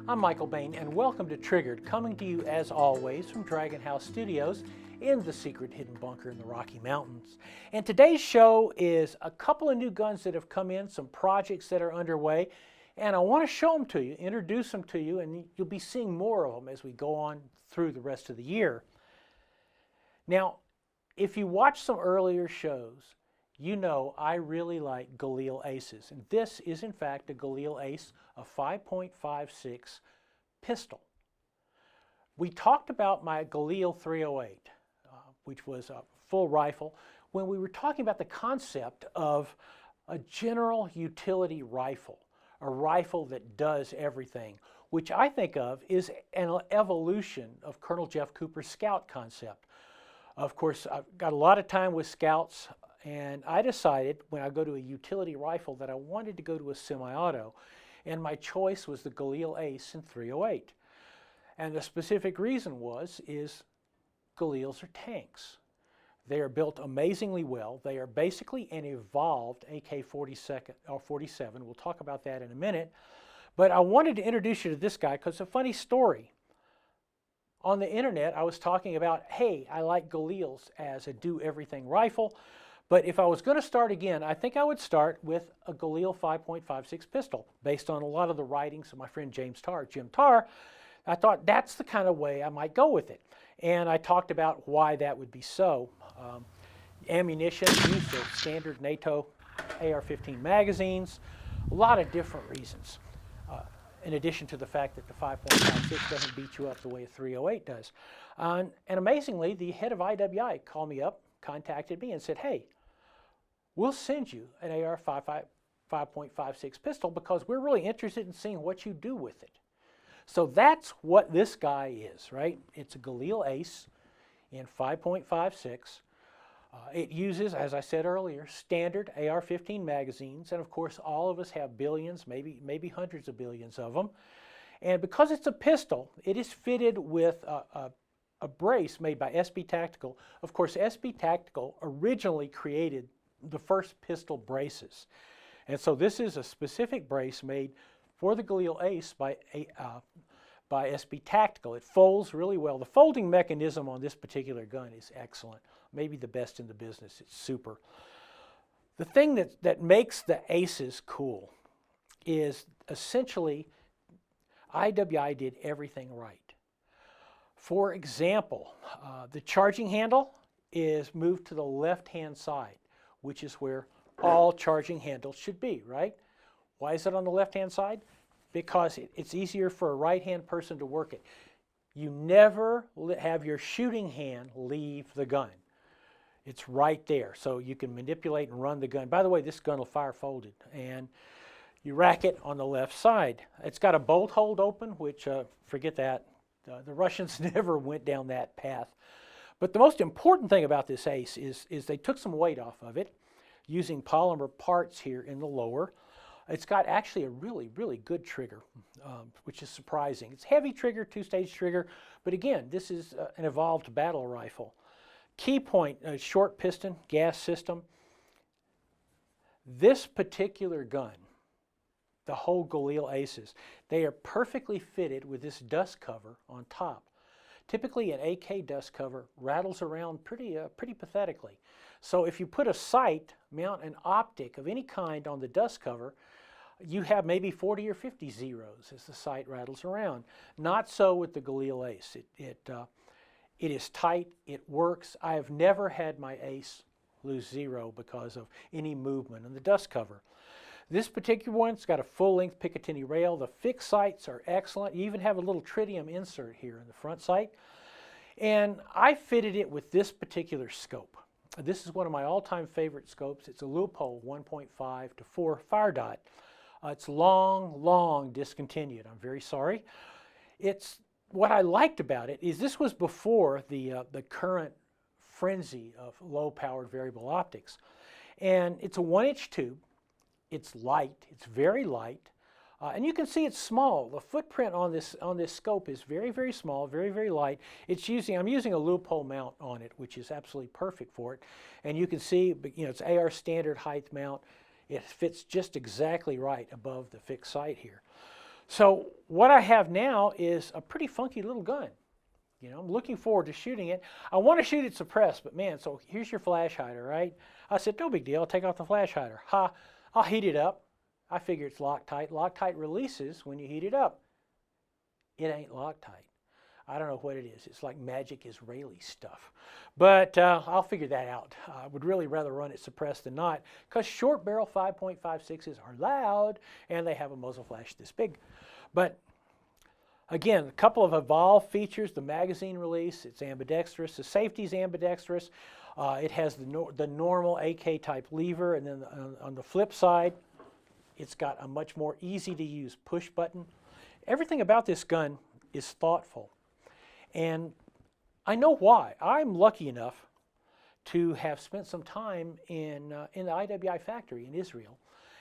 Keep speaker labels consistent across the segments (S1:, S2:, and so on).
S1: I'm Michael Bain, and welcome to Triggered, coming to you as always from Dragon House Studios in the secret hidden bunker in the Rocky Mountains. And today's show is a couple of new guns that have come in, some projects that are underway, and I want to show them to you, introduce them to you, and you'll be seeing more of them as we go on through the rest of the year. Now, if you watch some earlier shows, you know I really like Galil Aces, and this is in fact a Galil Ace, a 5.56 pistol. We talked about my Galil 308, which was a full rifle, when we were talking about the concept of a general utility rifle, a rifle that does everything, which I think of is an evolution of Colonel Jeff Cooper's Scout concept. Of course, I've got a lot of time with Scouts, and I decided when I go to a utility rifle that I wanted to go to a semi-auto, and my choice was the Galil Ace in 308. And the specific reason is Galils are tanks. They are built amazingly well. They are basically an evolved AK-47. We'll talk about that in a minute. But I wanted to introduce you to this guy because it's a funny story. On the internet, I was talking about, hey, I like Galils as a do-everything rifle, but if I was going to start again, I think I would start with a Galil 5.56 pistol, based on a lot of the writings of my friend Jim Tarr. I thought that's the kind of way I might go with it. And I talked about why that would be so. Ammunition, use of standard NATO AR-15 magazines, a lot of different reasons. In addition to the fact that the 5.56 doesn't beat you up the way a 308 does. And amazingly, the head of IWI called me up, contacted me and said, hey, we'll send you an AR 5.56 pistol because we're really interested in seeing what you do with it. So that's what this guy is, right? It's a Galil Ace in 5.56. It uses, as I said earlier, standard AR-15 magazines, and of course all of us have billions, maybe hundreds of billions of them. And because it's a pistol, it is fitted with a brace made by SB Tactical. Of course, SB Tactical originally created the first pistol braces. And so this is a specific brace made for the Galil Ace by SB Tactical. It folds really well. The folding mechanism on this particular gun is excellent. Maybe the best in the business. It's super. The thing that makes the Aces cool is essentially IWI did everything right. For example, the charging handle is moved to the left-hand side, which is where all charging handles should be, right? Why is it on the left-hand side? Because it's easier for a right-hand person to work it. You never have your shooting hand leave the gun. It's right there, so you can manipulate and run the gun. By the way, this gun will fire folded, and you rack it on the left side. It's got a bolt hold open, which, forget that. The Russians never went down that path. But the most important thing about this Ace is they took some weight off of it using polymer parts here in the lower. It's got actually a really, really good trigger, which is surprising. It's heavy trigger, two-stage trigger, but again, this is an evolved battle rifle. Key point, short piston, gas system. This particular gun, the whole Galil Aces, they are perfectly fitted with this dust cover on top. Typically an AK dust cover rattles around pretty pathetically. So if you put a sight, mount an optic of any kind on the dust cover, you have maybe 40 or 50 zeros as the sight rattles around. Not so with the Galil Ace. It is tight, it works. I have never had my Ace lose zero because of any movement in the dust cover. This particular one's got a full-length Picatinny rail. The fixed sights are excellent. You even have a little tritium insert here in the front sight. And I fitted it with this particular scope. This is one of my all-time favorite scopes. It's a Leupold 1.5 to 4 fire dot. It's long discontinued. I'm very sorry. What I liked about it is this was before the current frenzy of low-powered variable optics. And it's a 1-inch tube. It's light. It's very light. And you can see it's small. The footprint on this scope is very small, very light. I'm using a Leupold mount on it, which is absolutely perfect for it. And you can see, it's AR standard height mount. It fits just exactly right above the fixed sight here. So what I have now is a pretty funky little gun. You know, I'm looking forward to shooting it. I want to shoot it suppressed, but man, so here's your flash hider, right? I said, no big deal, I'll take off the flash hider. Ha, I'll heat it up. I figure it's Loctite. Loctite releases when you heat it up. It ain't Loctite. I don't know what it is. It's like magic Israeli stuff. But I'll figure that out. I would really rather run it suppressed than not, because short barrel 5.56s are loud and they have a muzzle flash this big. But again, a couple of evolved features. The magazine release, it's ambidextrous. The safety's ambidextrous. It has the normal AK type lever, and then on the flip side, it's got a much more easy to use push button. Everything about this gun is thoughtful. And I know why. I'm lucky enough to have spent some time in the IWI factory in Israel,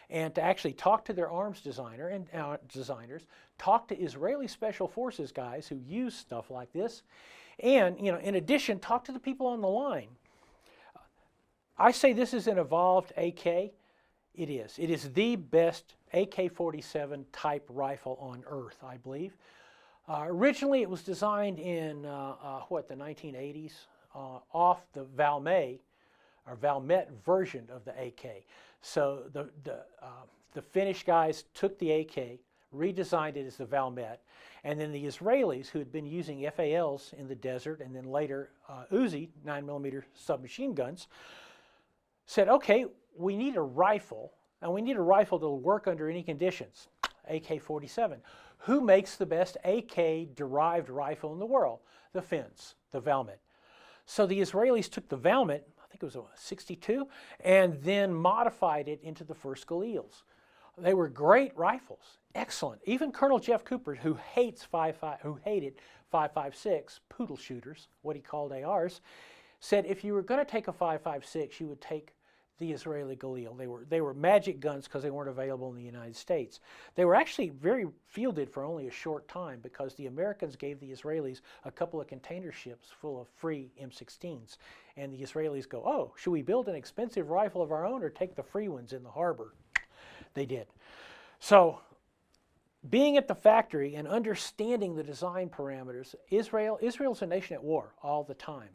S1: and to actually talk to their arms designer and designers, talk to Israeli Special Forces guys who use stuff like this, and in addition, talk to the people on the line. I say this is an evolved AK. It is. It is the best AK-47 type rifle on earth, I believe. Originally, it was designed in the 1980s off the Valmet version of the AK. So the Finnish guys took the AK, redesigned it as the Valmet, and then the Israelis, who had been using FALs in the desert and then later Uzi 9mm submachine guns, said, okay, we need a rifle, and we need a rifle that will work under any conditions. AK-47. Who makes the best AK-derived rifle in the world? The Finns, the Valmet. So the Israelis took the Valmet, I think it was a 62, and then modified it into the first Galils. They were great rifles, excellent. Even Colonel Jeff Cooper, who hated 5.56 poodle shooters, what he called ARs, said if you were going to take a 5.56, you would take the Israeli Galil. They were magic guns because they weren't available in the United States. They were actually very fielded for only a short time because the Americans gave the Israelis a couple of container ships full of free M16s. And the Israelis go, oh, should we build an expensive rifle of our own or take the free ones in the harbor? They did. So being at the factory and understanding the design parameters, Israel's a nation at war all the time.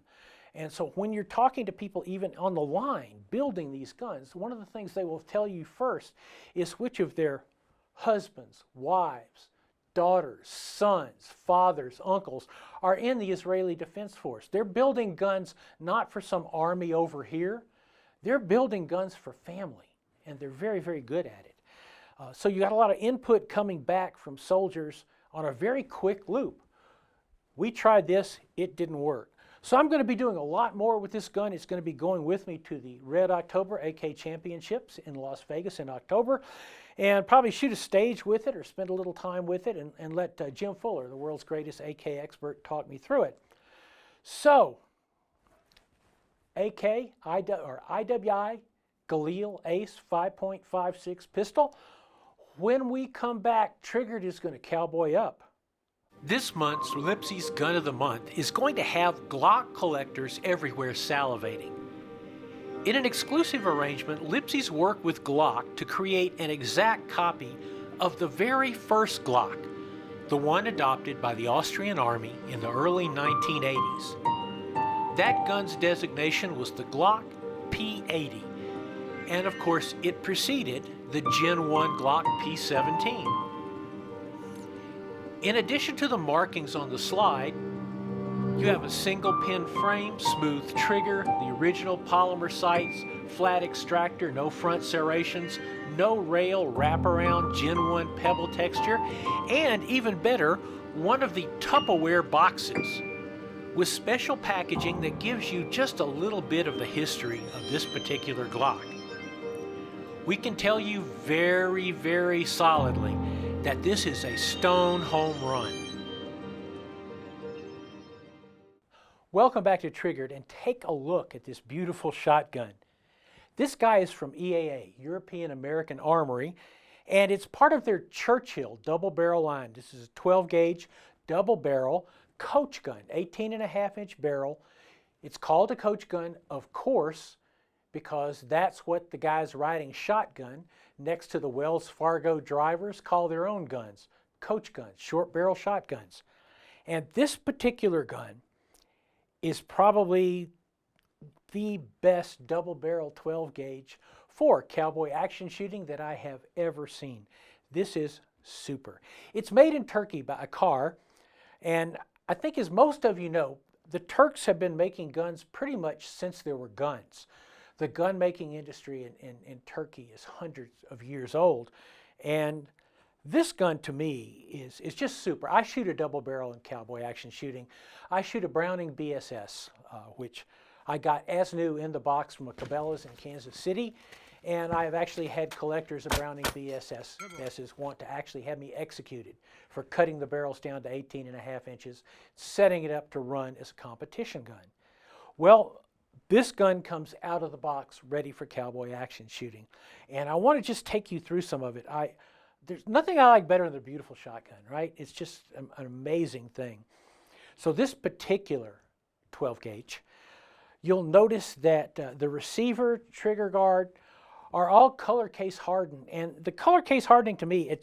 S1: And so when you're talking to people even on the line building these guns, one of the things they will tell you first is which of their husbands, wives, daughters, sons, fathers, uncles are in the Israeli Defense Force. They're building guns not for some army over here. They're building guns for family, and they're very, very good at it. So you got a lot of input coming back from soldiers on a very quick loop. We tried this, it didn't work. So I'm going to be doing a lot more with this gun. It's going to be going with me to the Red October AK Championships in Las Vegas in October, and probably shoot a stage with it or spend a little time with it and let Jim Fuller, the world's greatest AK expert, talk me through it. So, IWI Galil Ace 5.56 pistol. When we come back, Triggered is going to cowboy up. This month's Lipsy's Gun of the Month is going to have Glock collectors everywhere salivating. In an exclusive arrangement, Lipsy's worked with Glock to create an exact copy of the very first Glock, the one adopted by the Austrian Army in the early 1980s. That gun's designation was the Glock P80, and of course it preceded the Gen 1 Glock P17. In addition to the markings on the slide, you have a single pin frame, smooth trigger, the original polymer sights, flat extractor, no front serrations, no rail wraparound Gen 1 pebble texture, and even better, one of the Tupperware boxes with special packaging that gives you just a little bit of the history of this particular Glock. We can tell you very, very solidly that this is a stone home run. Welcome back to Triggered, and take a look at this beautiful shotgun. This guy is from EAA, European American Armory, and it's part of their Churchill double barrel line. This is a 12 gauge double barrel coach gun, 18.5-inch barrel. It's called a coach gun, of course, because that's what the guys riding shotgun next to the Wells Fargo drivers call their own guns, coach guns, short barrel shotguns. And this particular gun is probably the best double barrel 12 gauge for cowboy action shooting that I have ever seen. This is super. It's made in Turkey by EA.A, and I think as most of you know, the Turks have been making guns pretty much since there were guns. The gun making industry in Turkey is hundreds of years old, and this gun to me is just super. I shoot a double barrel in cowboy action shooting. I shoot a Browning BSS, which I got as new in the box from a Cabela's in Kansas City, and I've actually had collectors of Browning BSSs want to actually have me executed for cutting the barrels down to 18.5 inches, setting it up to run as a competition gun. Well, this gun comes out of the box ready for cowboy action shooting, and I want to just take you through some of it. There's nothing I like better than a beautiful shotgun, right? It's just an amazing thing. So this particular 12 gauge, you'll notice that the receiver, trigger guard are all color case hardened. And the color case hardening to me,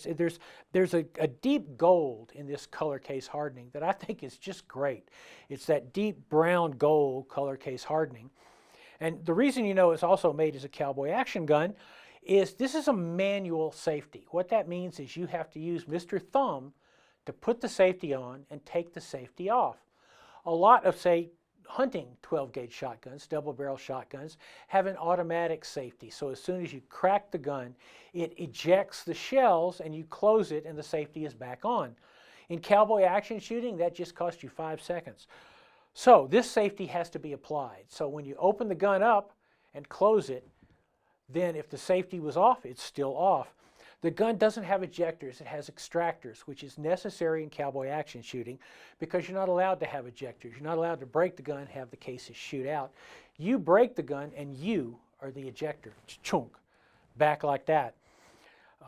S1: there's a deep gold in this color case hardening that I think is just great. It's that deep brown gold color case hardening. And the reason you know it's also made as a cowboy action gun is this is a manual safety. What that means is you have to use Mr. Thumb to put the safety on and take the safety off. A lot of, say, hunting 12 gauge shotguns, double barrel shotguns, have an automatic safety. So as soon as you crack the gun, it ejects the shells and you close it and the safety is back on. In cowboy action shooting, that just costs you 5 seconds. So this safety has to be applied. So when you open the gun up and close it, then if the safety was off, it's still off. The gun doesn't have ejectors, it has extractors, which is necessary in cowboy action shooting because you're not allowed to have ejectors. You're not allowed to break the gun and have the cases shoot out. You break the gun and you are the ejector. Chunk, back like that.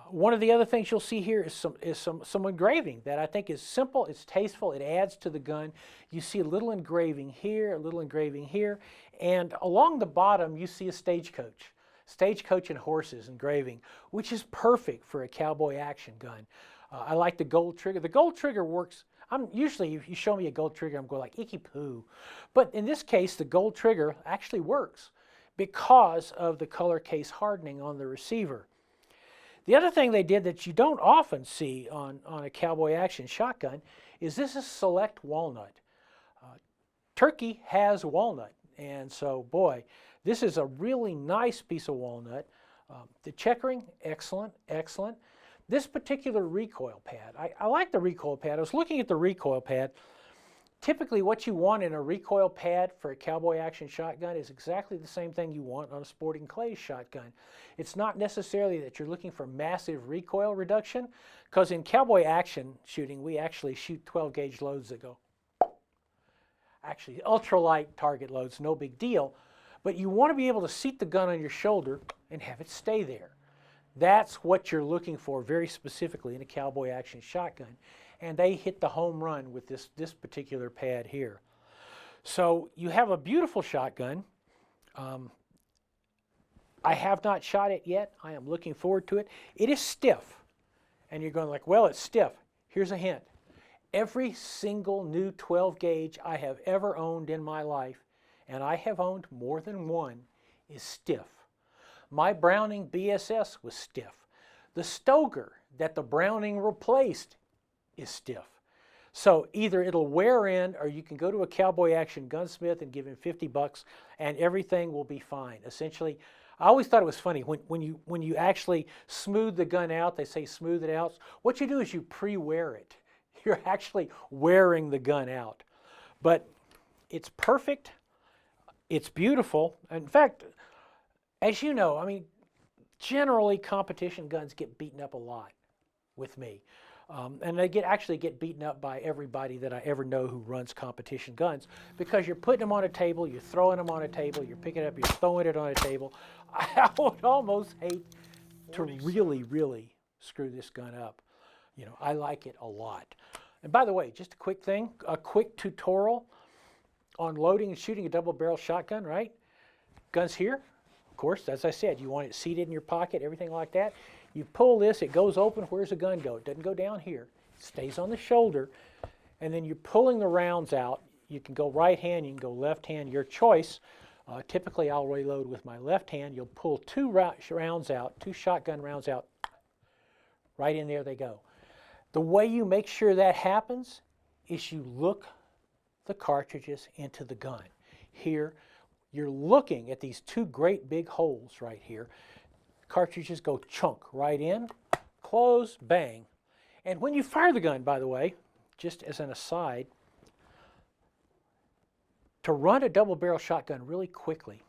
S1: One of the other things you'll see here is some engraving that I think is simple, it's tasteful, it adds to the gun. You see a little engraving here, a little engraving here, and along the bottom you see a stagecoach. Stagecoach and horses engraving, which is perfect for a cowboy action gun. I like the gold trigger. The gold trigger works. Usually, if you show me a gold trigger, I'm going like icky poo. But in this case, the gold trigger actually works because of the color case hardening on the receiver. The other thing they did that you don't often see on a cowboy action shotgun is this is select walnut. Turkey has walnut, and so boy, this is a really nice piece of walnut. The checkering, excellent, excellent. This particular recoil pad, I like the recoil pad. I was looking at the recoil pad. Typically what you want in a recoil pad for a cowboy action shotgun is exactly the same thing you want on a sporting clays shotgun. It's not necessarily that you're looking for massive recoil reduction, because in cowboy action shooting, we actually shoot 12 gauge loads that go, actually ultralight target loads, no big deal. But you want to be able to seat the gun on your shoulder and have it stay there. That's what you're looking for very specifically in a cowboy action shotgun. And they hit the home run with this particular pad here. So you have a beautiful shotgun. I have not shot it yet. I am looking forward to it. It is stiff. And you're going like, well, it's stiff. Here's a hint. Every single new 12 gauge I have ever owned in my life, and I have owned more than one, is stiff. My Browning BSS was stiff. The Stoker that the Browning replaced is stiff. So either it'll wear in, or you can go to a cowboy action gunsmith and give him $50 and everything will be fine. Essentially, I always thought it was funny when you actually smooth the gun out, they say smooth it out. What you do is you pre-wear it. You're actually wearing the gun out. But it's perfect. It's beautiful. In fact, as you know, I mean, generally competition guns get beaten up a lot with me. And they actually get beaten up by everybody that I ever know who runs competition guns, because you're putting them on a table, you're throwing them on a table, you're picking it up, you're throwing it on a table. I would almost hate to really screw this gun up. You know, I like it a lot. And by the way, just a quick thing, a quick tutorial on loading and shooting a double barrel shotgun, right? Guns here, of course, as I said, you want it seated in your pocket, everything like that. You pull this, it goes open. Where's the gun go? It doesn't go down here. It stays on the shoulder. And then you're pulling the rounds out. You can go right hand, you can go left hand, your choice. Typically, I'll reload with my left hand. You'll pull two rounds out, two shotgun rounds out. Right in there they go. The way you make sure that happens is you look the cartridges into the gun. Here, you're looking at these two great big holes right here. Cartridges go chunk right in, close, bang. And when you fire the gun, by the way, just as an aside, to run a double barrel shotgun really quickly,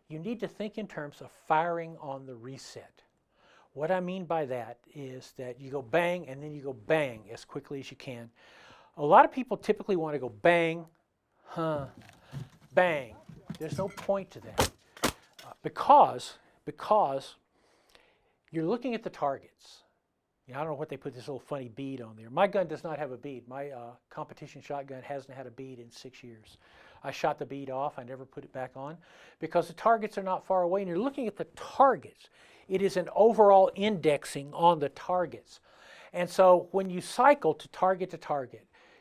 S1: you need to think in terms of firing on the reset. What I mean by that is that you go bang and then you go bang as quickly as you can. A lot of people typically want to go bang, bang. There's no point to that because you're looking at the targets. You know, I don't know what they put this little funny bead on there. My gun does not have a bead. My competition shotgun hasn't had a bead in 6 years. I shot the bead off. I never put it back on because the targets are not far away and you're looking at the targets. It is an overall indexing on the targets. And so when you cycle to target,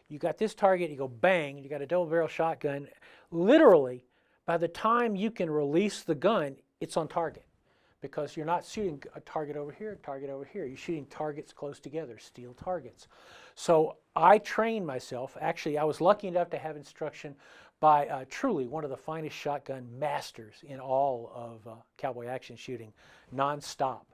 S1: you got this target, you go bang, you got a double barrel shotgun. Literally, by the time you can release the gun, it's on target because you're not shooting a target over here, a target over here. You're shooting targets close together, steel targets. So I trained myself. Actually, I was lucky enough to have instruction by truly one of the finest shotgun masters in all of cowboy action shooting, nonstop.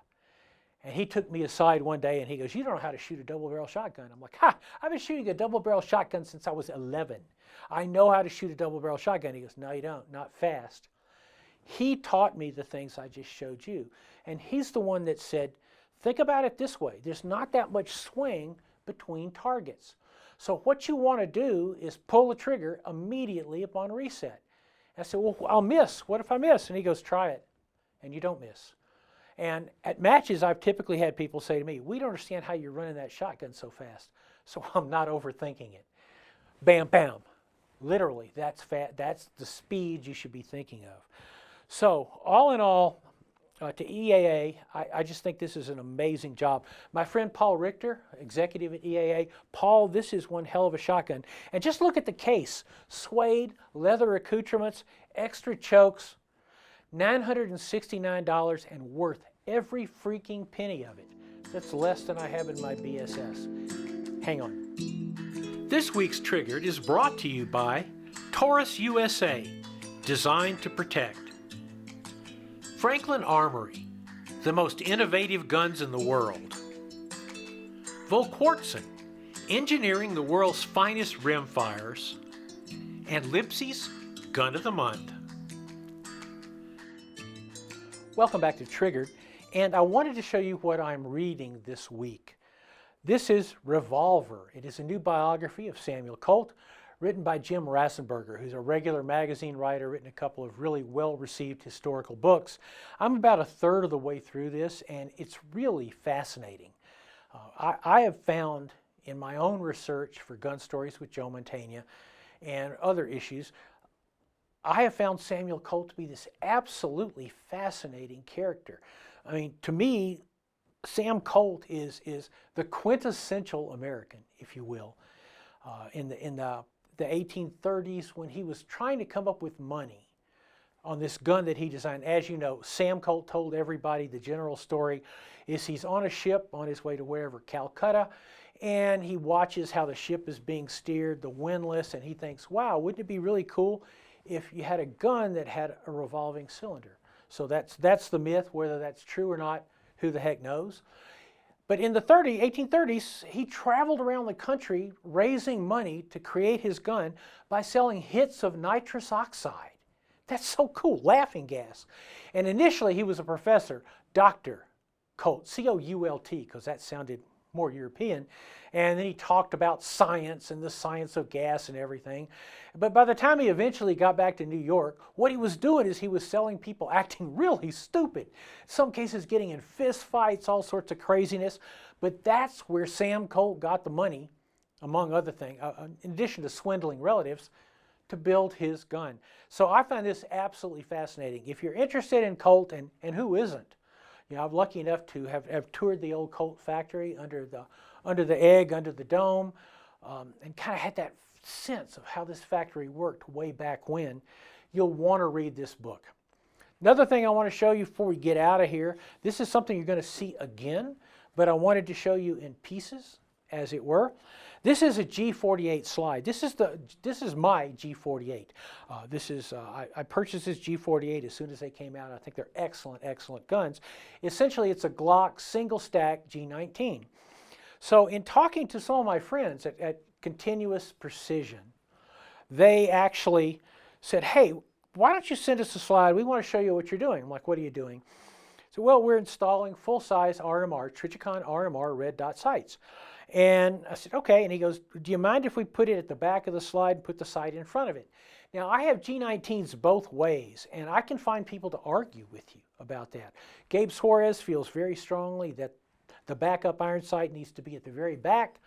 S1: And he took me aside one day and he goes, "You don't know how to shoot a double barrel shotgun." I'm like, "Ha, I've been shooting a double barrel shotgun since I was 11. I know how to shoot a double barrel shotgun." He goes, "No, you don't, not fast." He taught me the things I just showed you. And he's the one that said, think about it this way. There's not that much swing between targets. So what you want to do is pull the trigger immediately upon reset. I said, "Well, I'll miss. What if I miss?" And he goes, "Try it." And you don't miss. And at matches, I've typically had people say to me, "We don't understand how you're running that shotgun so fast." So I'm not overthinking it. Bam, bam. Literally, that's the speed you should be thinking of. So all in all, to EAA, I just think this is an amazing job. My friend Paul Richter, executive at EAA, Paul, this is one hell of a shotgun. And just look at the case. Suede, leather accoutrements, extra chokes, $969 and worth every freaking penny of it. That's less than I have in my BSS. Hang on. This week's Triggered is brought to you by Taurus USA, designed to protect. Franklin Armory, the most innovative guns in the world. Volquartsen, engineering the world's finest rimfires. And Lipsy's Gun of the Month. Welcome back to Triggered, and I wanted to show you what I'm reading this week. This is Revolver. It is a new biography of Samuel Colt, written by Jim Rassenberger, who's a regular magazine writer, written a couple of really well-received historical books. I'm about a third of the way through this, and it's really fascinating. I have found in my own research for Gun Stories with Joe Mantegna and other issues, I have found Samuel Colt to be this absolutely fascinating character. I mean, to me, Sam Colt is the quintessential American, if you will, in the 1830s when he was trying to come up with money on this gun that he designed. As you know, Sam Colt told everybody the general story is he's on a ship on his way to wherever, Calcutta, and he watches how the ship is being steered, the windlass, and he thinks, wow, wouldn't it be really cool if you had a gun that had a revolving cylinder? So that's the myth. Whether that's true or not, who the heck knows? But in the 1830s, he traveled around the country raising money to create his gun by selling hits of nitrous oxide. That's so cool, laughing gas. And initially, he was a professor, Dr. Colt, C-O-U-L-T, because that sounded more European. And then he talked about science and the science of gas and everything. But by the time he eventually got back to New York, what he was doing is he was selling people acting really stupid. In some cases getting in fist fights, all sorts of craziness. But that's where Sam Colt got the money, among other things, in addition to swindling relatives, to build his gun. So I find this absolutely fascinating. If you're interested in Colt, and who isn't, You know, I'm lucky enough to have toured the old Colt factory under the egg, under the dome, and kind of had that sense of how this factory worked way back when. You'll want to read this book. Another thing I want to show you before we get out of here, this is something you're going to see again, but I wanted to show you in pieces, as it were. This is a G48 slide. This is my G48. I purchased this G48 as soon as they came out. I think they're excellent, excellent guns. Essentially, it's a Glock single stack G19. So in talking to some of my friends at Continuous Precision, they actually said, hey, why don't you send us a slide? We want to show you what you're doing. I'm like, what are you doing? So, well, we're installing full-size RMR, Trijicon RMR red dot sights. And I said, okay. And he goes, do you mind if we put it at the back of the slide and put the sight in front of it? Now, I have G19s both ways, and I can find people to argue with you about that. Gabe Suarez feels very strongly that the backup iron sight needs to be at the very back.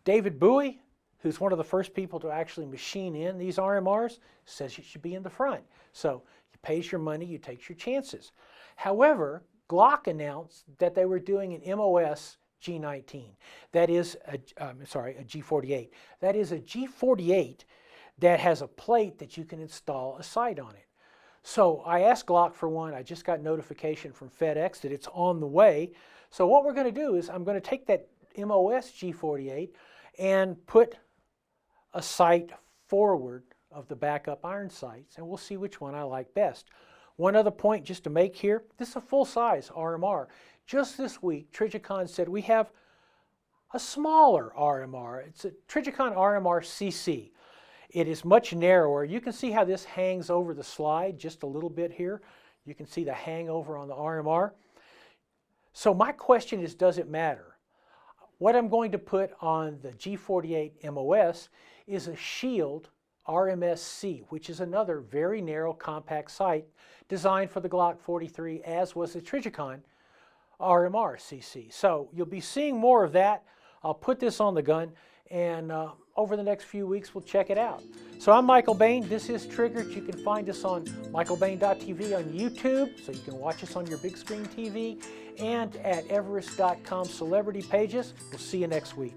S1: David Bowie, who's one of the first people to actually machine in these RMRs, says it should be in the front. So you pays your money, you take your chances. However, Glock announced that they were doing an MOS G19. That is a G48. That is a G48 that has a plate that you can install a sight on it. So I asked Glock for one. I just got notification from FedEx that it's on the way. So what we're going to do is I'm going to take that MOS G48 and put a sight forward of the backup iron sights, and we'll see which one I like best. One other point just to make here, this is a full-size RMR. Just this week, Trijicon said we have a smaller RMR. It's a Trijicon RMR CC. It is much narrower. You can see how this hangs over the slide just a little bit here. You can see the hangover on the RMR. So my question is, does it matter? What I'm going to put on the G48 MOS is a Shield RMS-C, which is another very narrow compact sight designed for the Glock 43, as was the Trijicon RMR CC. So you'll be seeing more of that. I'll put this on the gun, and over the next few weeks we'll check it out. So I'm Michael Bain. This is Triggered. You can find us on michaelbain.tv on YouTube, so you can watch us on your big screen TV, and at everest.com celebrity pages. We'll see you next week.